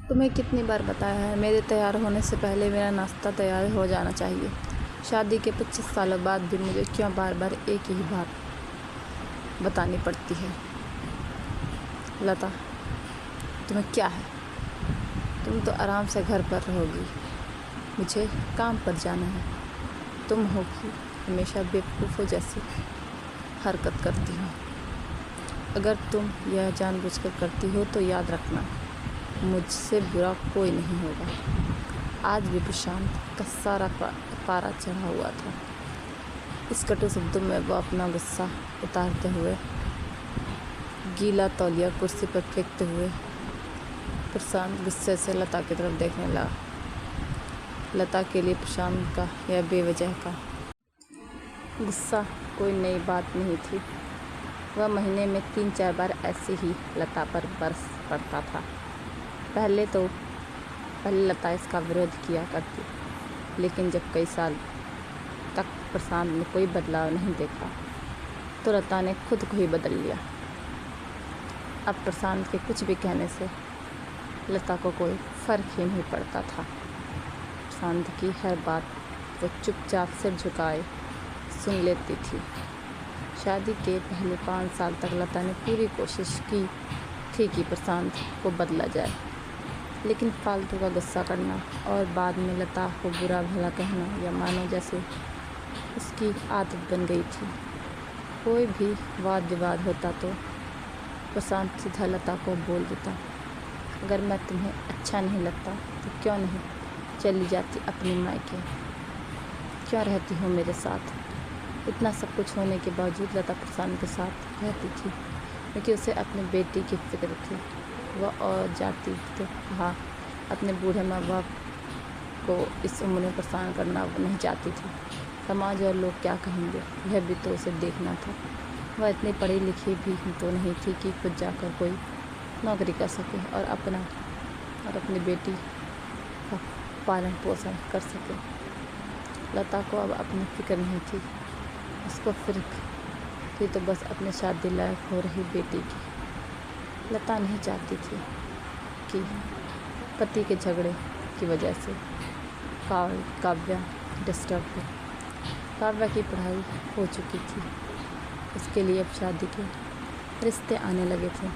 तुम्हें कितनी बार बताया है, मेरे तैयार होने से पहले मेरा नाश्ता तैयार हो जाना चाहिए। शादी के 25 सालों बाद भी मुझे क्यों बार बार एक ही बात बतानी पड़ती है? लता, तुम्हें क्या है? तुम तो आराम से घर पर रहोगी, मुझे काम पर जाना है। तुम होगी हमेशा बेवकूफ़ों जैसी हरकत करती हो। अगर तुम यह जानबूझकर करती हो तो याद रखना, मुझसे बुरा कोई नहीं होगा। आज भी प्रशांत का सारा पारा चढ़ा हुआ था। इस कटु शब्दों में वो अपना गुस्सा उतारते हुए गीला तौलिया कुर्सी पर फेंकते हुए प्रशांत गुस्से से लता की तरफ देखने लगा। लता के लिए प्रशांत का यह बेवजह का गुस्सा कोई नई बात नहीं थी। वह महीने में 3-4 बार ऐसे ही लता पर बरस पड़ता था। पहले लता इसका विरोध किया करती, लेकिन जब कई साल तक प्रशांत ने कोई बदलाव नहीं देखा तो लता ने खुद को ही बदल लिया। अब प्रशांत के कुछ भी कहने से लता को कोई फ़र्क ही नहीं पड़ता था। प्रशांत की हर बात वो चुपचाप सिर झुकाए सुन लेती थी। शादी के पहले 5 साल तक लता ने पूरी कोशिश की थी कि प्रशांत को बदला जाए, लेकिन फालतू का गुस्सा करना और बाद में लता को बुरा भला कहना या मानो जैसे उसकी आदत बन गई थी। कोई भी वाद विवाद होता तो प्रशांत सीधा लता को बोल देता, अगर मैं तुम्हें अच्छा नहीं लगता तो क्यों नहीं चली जाती अपने मायके, क्यों रहती हो मेरे साथ? इतना सब कुछ होने के बावजूद लता प्रशांत के साथ रहती थी क्योंकि उसे अपनी बेटी की फिक्र थी। वह और जाती तो कहा अपने बूढ़े माँ बाप को इस उम्र में परेशान करना नहीं चाहती थी। समाज और लोग क्या कहेंगे, यह भी तो उसे देखना था। वह इतनी पढ़ी लिखी भी तो नहीं थी कि खुद जाकर कोई नौकरी कर सके और अपनी बेटी का पालन पोषण कर सके। लता को अब अपनी फिक्र नहीं थी, उसको फिक्र थी तो बस अपने शादी लायक हो रही बेटी की। लता नहीं चाहती थी कि पति के झगड़े की वजह से काव्या डिस्टर्ब हो। काव्या की पढ़ाई हो चुकी थी, उसके लिए अब शादी के रिश्ते आने लगे थे।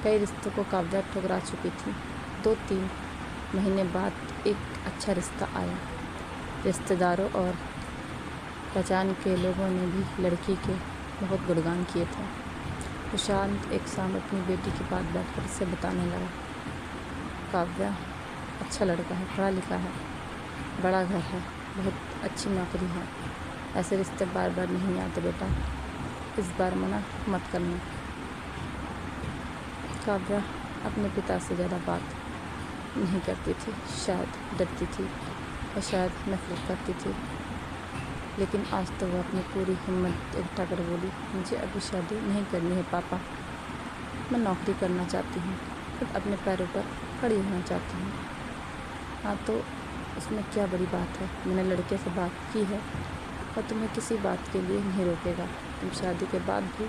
कई रिश्तों को काव्या ठुकरा चुकी थी। 2-3 महीने बाद एक अच्छा रिश्ता आया। रिश्तेदारों और पहचान के लोगों ने भी लड़की के बहुत गुणगान किए थे। प्रशांत एक शाम अपनी बेटी के पास बैठकर उसे बताने लगा, काव्या अच्छा लड़का है, पढ़ा लिखा है, बड़ा घर है, बहुत अच्छी नौकरी है। ऐसे रिश्ते बार बार नहीं आते बेटा, इस बार मना मत करना। काव्या अपने पिता से ज़्यादा बात नहीं करती थी, शायद डरती थी और शायद नफरत करती थी, लेकिन आज तो वह अपनी पूरी हिम्मत इकट्ठा कर बोली, मुझे अभी शादी नहीं करनी है पापा, मैं नौकरी करना चाहती हूँ, खुद अपने पैरों पर खड़ी होना चाहती हूँ। हाँ तो उसमें क्या बड़ी बात है, मैंने लड़के से बात की है और तुम्हें किसी बात के लिए नहीं रोकेगा। तुम शादी के बाद भी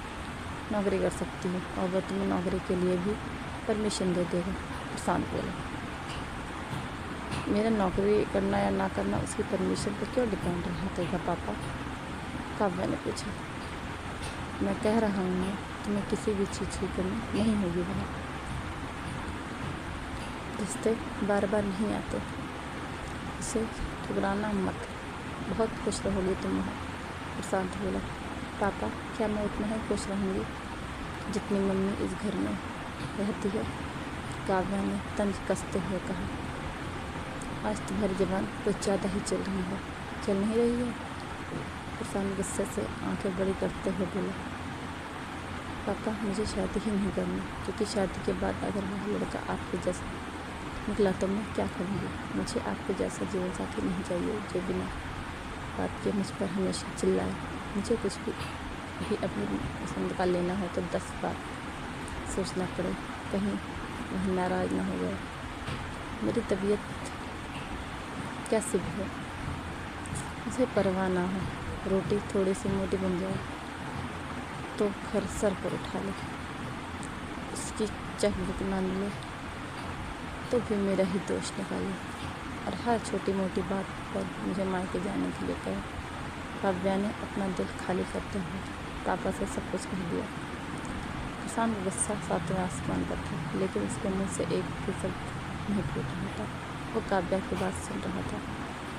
नौकरी कर सकती हो और वह तुम्हें नौकरी के लिए भी परमिशन दे देगा। प्रशांत बोला, मेरा नौकरी करना या ना करना उसकी परमिशन पर क्यों डिपेंड रहेगा पापा? काव्या ने पूछा। मैं कह रहा हूँ तुम्हें किसी भी चीज़ की कमी नहीं होगी वहाँ। रिश्ते बार बार नहीं आते, इसे ठुकराना मत, बहुत खुश रहोगी तुम वहाँ। प्रशांत बोला, पापा क्या मैं उतना ही खुश रहूँगी जितनी मम्मी इस घर में रहती है? काव्या ने तंज कसते हुए कहा, आज तुम्हारी ज़बान कुछ ज़्यादा ही चल नहीं रही है। प्रशांत गुस्से से आंखें बड़ी करते हुए बोला, पापा मुझे शादी ही नहीं करनी, क्योंकि शादी के बाद अगर वह लड़का आपके जैसा निकला तो मैं क्या करूँगी? मुझे आपके जैसा जीवन साथी नहीं चाहिए जो बिना बात के मुझ पर हमेशा चिल्लाए। मुझे कुछ भी अपनी पसंद का लेना हो तो 10 बार सोचना पड़े, कहीं वह नाराज़ ना हो जाए। मेरी तबीयत कैसी भी हो, मुझे परवाह ना हो, रोटी थोड़ी सी मोटी बन जाए तो घर सर पर उठा ले, उसकी चखबुक ना मिले तो भी मेरा ही दोष निकाले और हर छोटी मोटी बात पर मुझे मायके जाने के लिए कहे। काव्या ने अपना दिल खाली करते हुए पापा से सब कुछ कह दिया। प्रशांत गुस्सा सातवें आसमान पर था, लेकिन उसके मुंह से एक भी शब्द नहीं फूट रहा था। वो काव्या की बात सुन रहा था।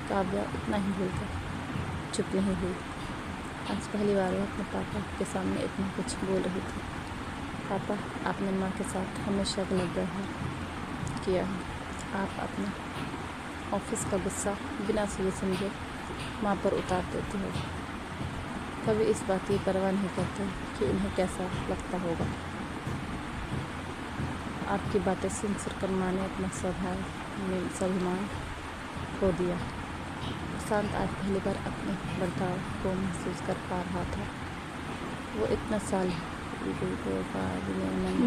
काव्या इतना ही भूलकर चुप नहीं हुई। आज पहली बार वो अपने पापा के सामने इतना कुछ बोल रही थी। पापा, आपने माँ के साथ हमेशा गलत व्यवहार किया है। आप अपने ऑफिस का गुस्सा बिना सोचे समझे माँ पर उतार देते हो। कभी इस बात की परवाह नहीं करते कि उन्हें कैसा लगता होगा। आपकी बातें सुन कर माँ ने अपना स्वाभिमान खो दिया। प्रशांत आज पहली बार अपने बर्ताव को महसूस कर पा रहा था। वो इतना साल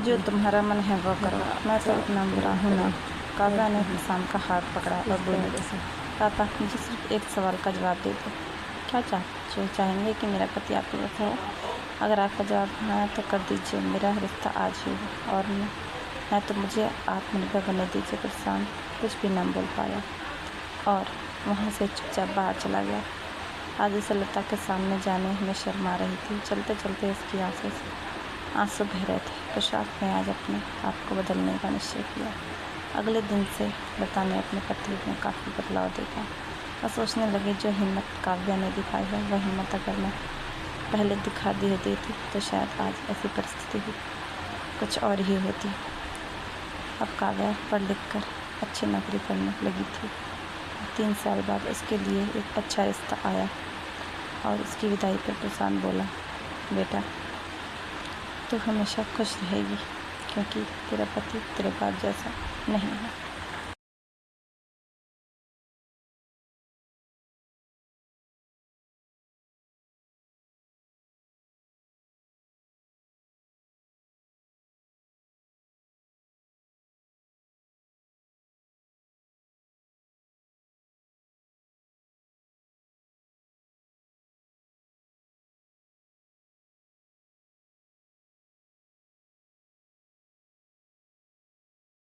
जो तुम्हारा मन है वो करो, मैं तो इतना बुरा हूँ ना। काव्या ने प्रशांत का हाथ पकड़ा और बोली, पापा मुझे सिर्फ एक सवाल का जवाब दे दो। क्या चाहेंगे कि मेरा पति आपके साथ है? अगर आपका जवाब हाँ है तो कर दीजिए, मेरा रिश्ता आज ही है और मैं तो मुझे आत्मनिर्भर बनने दीजिए। प्रशांत कुछ भी न बोल पाया और वहाँ से चुपचाप बाहर चला गया। आज उसे लता के सामने जाने में शर्मा रही थी। चलते चलते उसकी आंखों से आंसू बह रहे थे। प्रशांत ने आज अपने आप को बदलने का निश्चय किया। अगले दिन से लता ने अपने पति में काफ़ी बदलाव देखा और सोचने लगी, जो हिम्मत काव्या ने दिखाई है वह हिम्मत अगर मैं पहले दिखा दी होती थी तो शायद आज ऐसी परिस्थिति भी कुछ और ही होती। अब काव्या पढ़ लिख कर अच्छी नौकरी करने लगी थी। 3 साल बाद उसके लिए एक अच्छा रिश्ता आया और उसकी विदाई पर प्रशांत बोला, बेटा तू हमेशा खुश रहेगी क्योंकि तेरा पति तेरे बाप जैसा नहीं है।